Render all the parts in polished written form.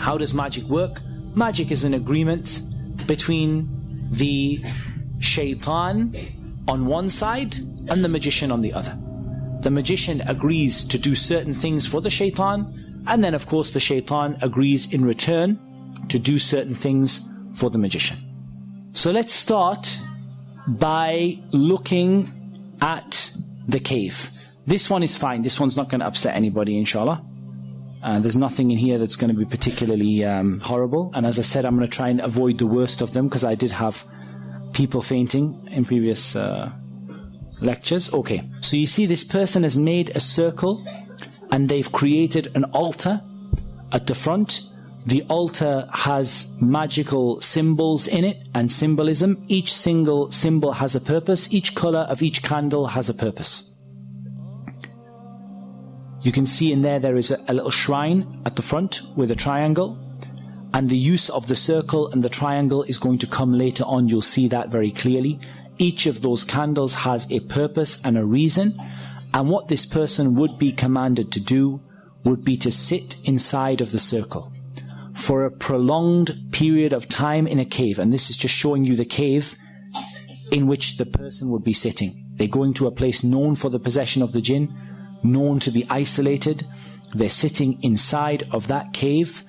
How does magic work? Magic is an agreement between the shaitan on one side and the magician on the other. The magician agrees to do certain things for the shaitan, and then of course the shaitan agrees in return to do certain things for the magician. So let's start by looking at the cave. This one is fine. This one's not going to upset anybody, inshallah. There's nothing in here that's going to be particularly horrible. And as I said, I'm going to try and avoid the worst of them, because I did have people fainting in previous lectures. Okay, so you see this person has made a circle and they've created an altar at the front. The altar has magical symbols in it and symbolism. Each single symbol has a purpose. Each color of each candle has a purpose. You can see in there is a little shrine at the front with a triangle, and the use of the circle and the triangle is going to come later on. You'll see that very clearly. Each of those candles has a purpose and a reason, and what this person would be commanded to do would be to sit inside of the circle for a prolonged period of time in a cave. And this is just showing you the cave in which the person would be sitting. They're going to a place known for the possession of the jinn, known to be isolated. They're sitting inside of that cave,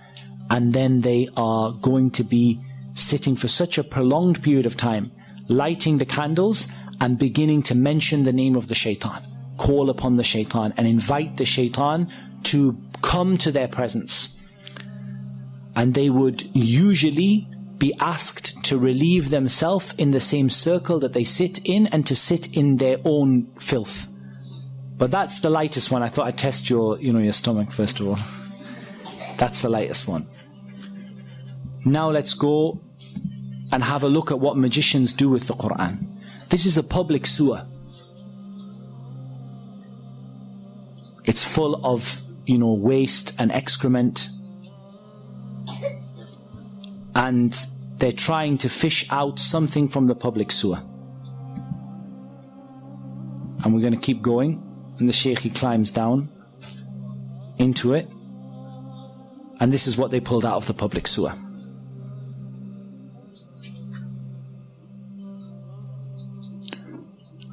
and then they are going to be sitting for such a prolonged period of time, lighting the candles and beginning to mention the name of the shaitan, call upon the shaitan and invite the shaitan to come to their presence. And they would usually be asked to relieve themselves in the same circle that they sit in, and to sit in their own filth. But that's the lightest one. I thought I'd test your stomach first of all. That's the lightest one. Now let's go and have a look at what magicians do with the Quran. This is a public sewer. It's full of, waste and excrement. And they're trying to fish out something from the public sewer. And we're going to keep going. And the Shaykh, he climbs down into it. And this is what they pulled out of the public sewer.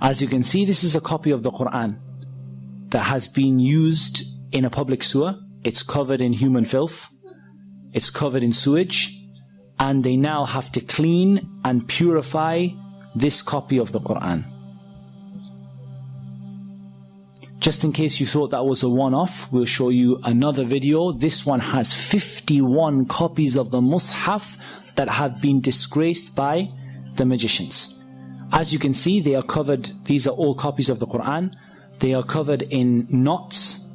As you can see, this is a copy of the Quran that has been used in a public sewer. It's covered in human filth. It's covered in sewage. And they now have to clean and purify this copy of the Quran. Just in case you thought that was a one-off, we'll show you another video. This one has 51 copies of the Mus'haf that have been disgraced by the magicians. As you can see, they are covered, these are all copies of the Quran. They are covered in knots.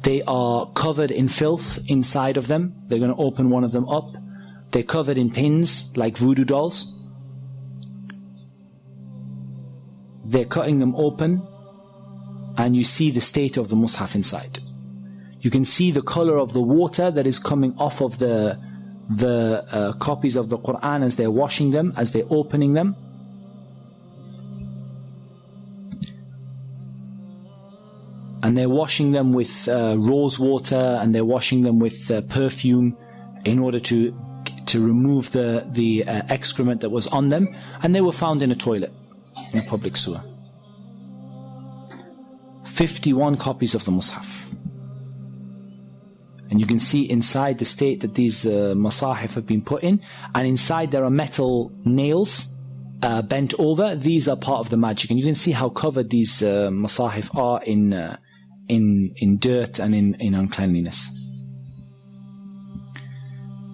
They are covered in filth inside of them. They're going to open one of them up. They're covered in pins like voodoo dolls. They're cutting them open, and you see the state of the Mus'haf inside. You can see the color of the water that is coming off of the copies of the Quran as they're washing them, as they're opening them. And they're washing them with rose water, and they're washing them with perfume in order to remove the excrement that was on them. And they were found in a toilet, in a public sewer. 51 copies of the Mus'haf. And you can see inside the state that these masahif have been put in. And inside there are metal nails bent over. These are part of the magic. And you can see how covered these masahif are in dirt and in uncleanliness.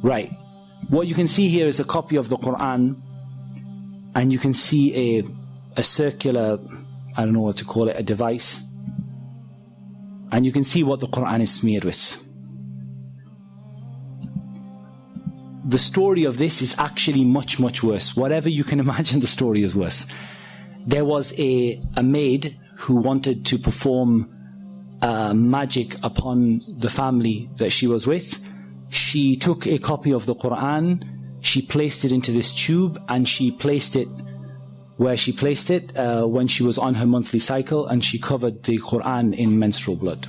Right. What you can see here is a copy of the Quran, and you can see a circular, I don't know what to call it, a device. And you can see what the Quran is smeared with. The story of this is actually much, much worse. Whatever you can imagine, the story is worse. There was a maid who wanted to perform magic upon the family that she was with. She took a copy of the Quran, she placed it into this tube, and she placed it where she placed it when she was on her monthly cycle, and she covered the Quran in menstrual blood.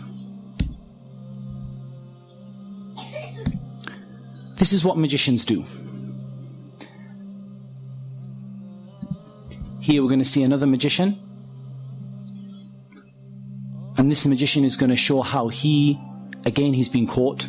This is what magicians do. Here we're going to see another magician. And this magician is going to show how he's been caught.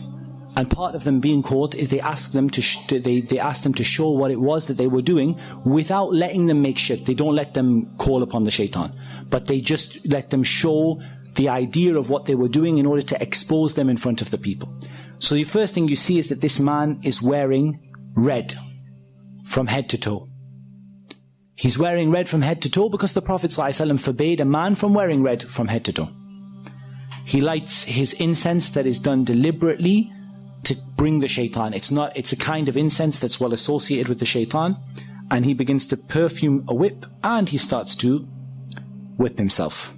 And part of them being caught is they ask them to they ask them to show what it was that they were doing without letting them make shirk. They don't let them call upon the shaitan, but they just let them show the idea of what they were doing in order to expose them in front of the people. So the first thing you see is that this man is wearing red from head to toe. He's wearing red from head to toe because the Prophet ﷺ forbade a man from wearing red from head to toe. He lights his incense that is done deliberately to bring the shaitan. It's a kind of incense that's well associated with the shaitan. And he begins to perfume a whip and he starts to whip himself.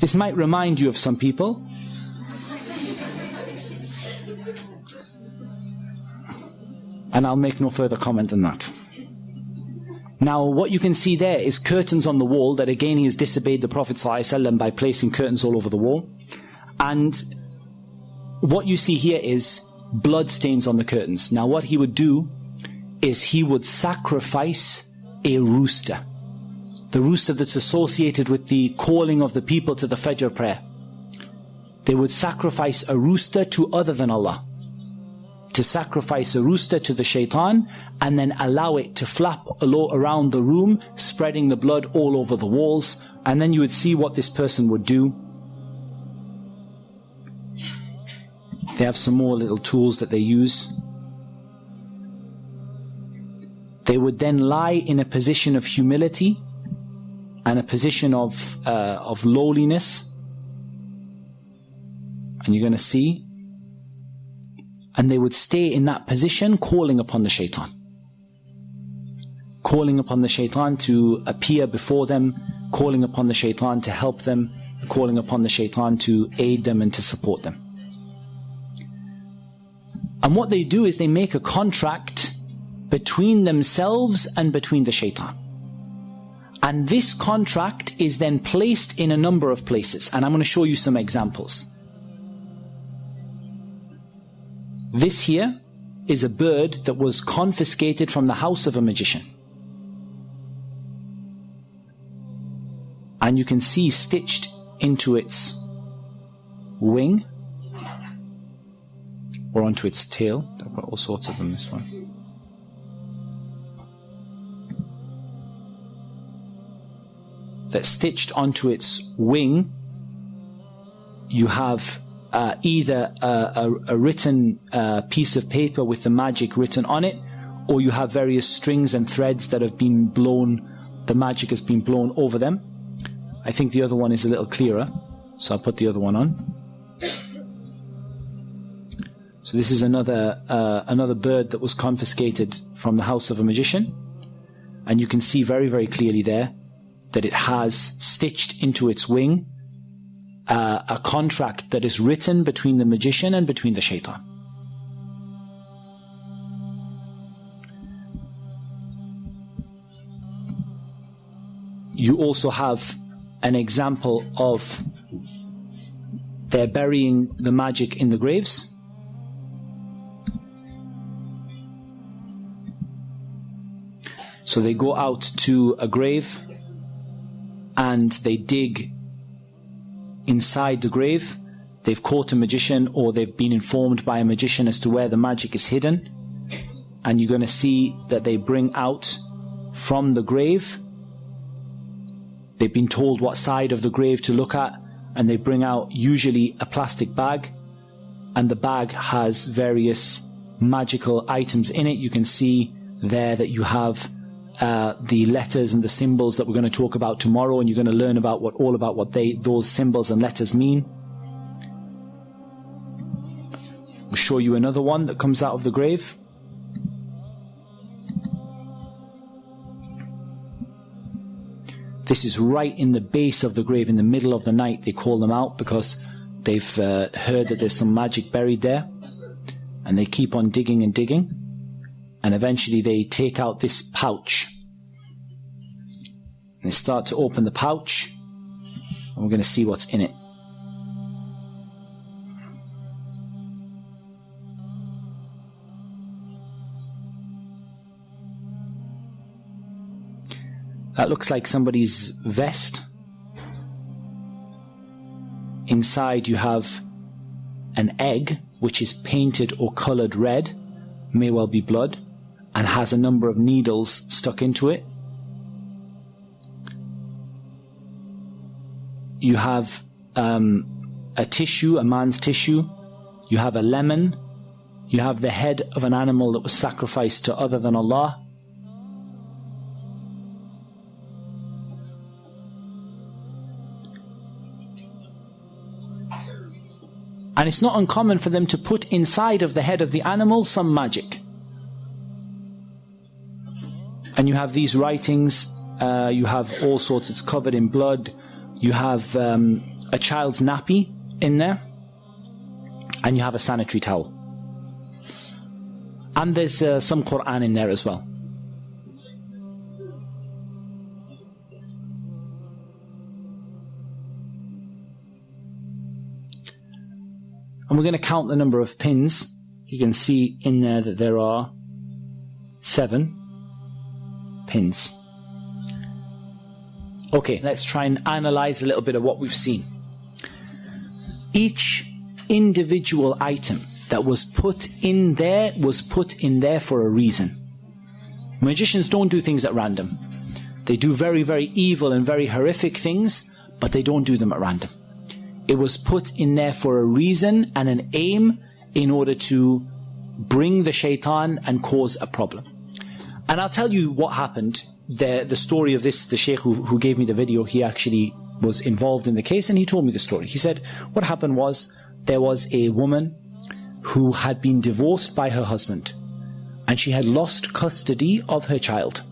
This might remind you of some people. And I'll make no further comment than that. Now, what you can see there is curtains on the wall that again he has disobeyed the Prophet ﷺ by placing curtains all over the wall. And what you see here is blood stains on the curtains. Now, what he would do is he would sacrifice a rooster. The rooster that's associated with the calling of the people to the Fajr prayer. They would sacrifice a rooster to other than Allah. To sacrifice a rooster to the shaitan and then allow it to flap around the room, spreading the blood all over the walls. And then you would see what this person would do. They have some more little tools that they use. They would then lie in a position of humility and a position of lowliness. And you're going to see. And they would stay in that position calling upon the shaitan. Calling upon the shaitan to appear before them, calling upon the shaitan to help them, calling upon the shaitan to aid them and to support them. And what they do is they make a contract between themselves and between the shaitan. And this contract is then placed in a number of places. And I'm going to show you some examples. This here is a bird that was confiscated from the house of a magician. And you can see stitched into its wing or onto its tail. I've got all sorts of them this one. That stitched onto its wing, you have either a written piece of paper with the magic written on it, or you have various strings and threads that have been blown, the magic has been blown over them. I think the other one is a little clearer, so I'll put the other one on. So this is another bird that was confiscated from the house of a magician, and you can see very, very clearly there that it has stitched into its wing a contract that is written between the magician and between the shaitan. You also have an example of they're burying the magic in the graves. So they go out to a grave and they dig inside the grave. They've caught a magician, or they've been informed by a magician as to where the magic is hidden. And you're going to see that they bring out from the grave, they've been told what side of the grave to look at, and they bring out usually a plastic bag, and the bag has various magical items in it. You can see there that you have the letters and the symbols that we're going to talk about tomorrow, and you're going to learn about what those symbols and letters mean. We'll show you another one that comes out of the grave. This is right in the base of the grave, in the middle of the night. They call them out because they've heard that there's some magic buried there, and they keep on digging and digging. And eventually they take out this pouch. And they start to open the pouch. And we're going to see what's in it. That looks like somebody's vest. Inside you have an egg which is painted or coloured red, may well be blood, and has a number of needles stuck into it. You have a tissue, a man's tissue. You have a lemon. You have the head of an animal that was sacrificed to other than Allah. And it's not uncommon for them to put inside of the head of the animal some magic. And you have these writings, you have all sorts, it's covered in blood. You have a child's nappy in there. And you have a sanitary towel. And there's some Quran in there as well. And we're going to count the number of pins. You can see in there that there are 7 pins. Okay, let's try and analyze a little bit of what we've seen. Each individual item that was put in there for a reason. Magicians don't do things at random. They do very, very evil and very horrific things, but they don't do them at random. It was put in there for a reason and an aim in order to bring the shaitan and cause a problem. And I'll tell you what happened. The story of this, the sheikh who gave me the video, he actually was involved in the case and he told me the story. He said what happened was there was a woman who had been divorced by her husband and she had lost custody of her child.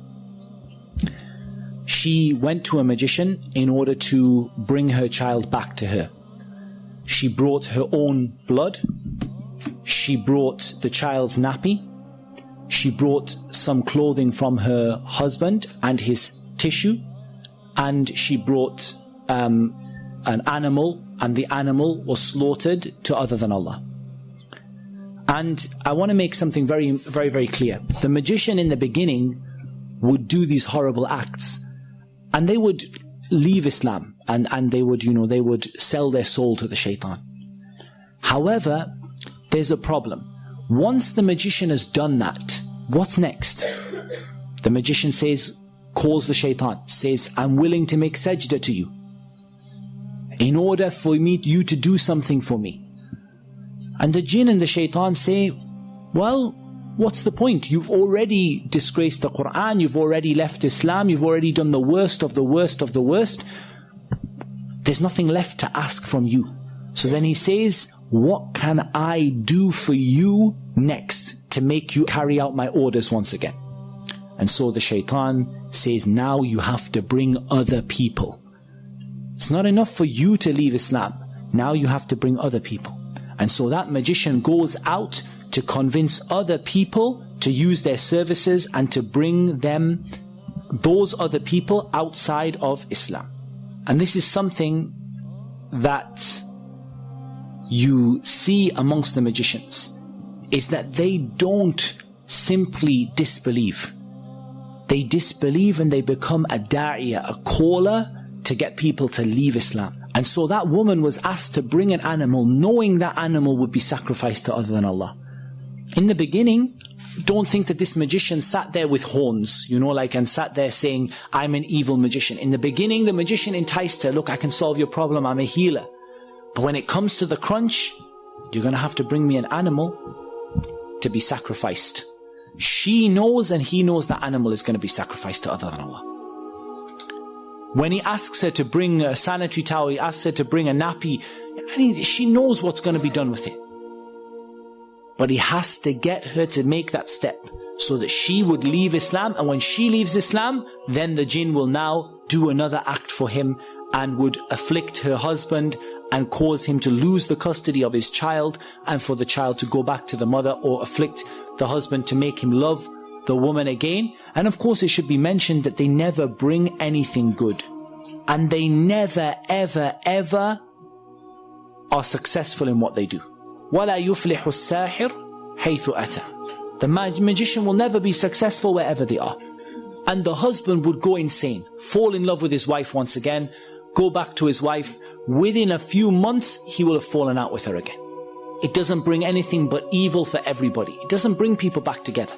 She went to a magician in order to bring her child back to her. She brought her own blood. She brought the child's nappy. She brought some clothing from her husband and his tissue. And she brought an animal, and the animal was slaughtered to other than Allah. And I want to make something very, very, very clear. The magician in the beginning would do these horrible acts, and they would leave Islam, and they would, they would sell their soul to the shaitan. However, there's a problem. Once the magician has done that, what's next? The magician calls the shaitan, says, I'm willing to make sajda to you in order for you to do something for me. And the jinn and the shaitan say, well, what's the point? You've already disgraced the Quran, you've already left Islam, you've already done the worst of the worst of the worst. There's nothing left to ask from you. So then he says, what can I do for you next to make you carry out my orders once again? And so the shaitan says, now you have to bring other people. It's not enough for you to leave Islam. Now you have to bring other people. And so that magician goes out to convince other people to use their services and to bring them, those other people, outside of Islam. And this is something that you see amongst the magicians, is that they don't simply disbelieve. They disbelieve and they become a da'iyah, a caller to get people to leave Islam. And so that woman was asked to bring an animal, knowing that animal would be sacrificed to other than Allah. In the beginning, don't think that this magician sat there with horns, and sat there saying, I'm an evil magician. In the beginning, the magician enticed her, look, I can solve your problem, I'm a healer. But when it comes to the crunch, you're going to have to bring me an animal to be sacrificed. She knows and he knows that animal is going to be sacrificed to other than Allah. When he asks her to bring a sanitary towel, he asks her to bring a nappy, she knows what's going to be done with it. But he has to get her to make that step so that she would leave Islam. And when she leaves Islam, then the jinn will now do another act for him and would afflict her husband and cause him to lose the custody of his child, and for the child to go back to the mother, or afflict the husband to make him love the woman again. And of course it should be mentioned that they never bring anything good. And they never, ever, ever are successful in what they do. وَلَا يُفْلِحُ السَّاحِرُ حَيْثُ أَتَى. The magician will never be successful wherever they are. and the husband would go insane, fall in love with his wife once again, go back to his wife. Within a few months, he will have fallen out with her again. It doesn't bring anything but evil for everybody. It doesn't bring people back together.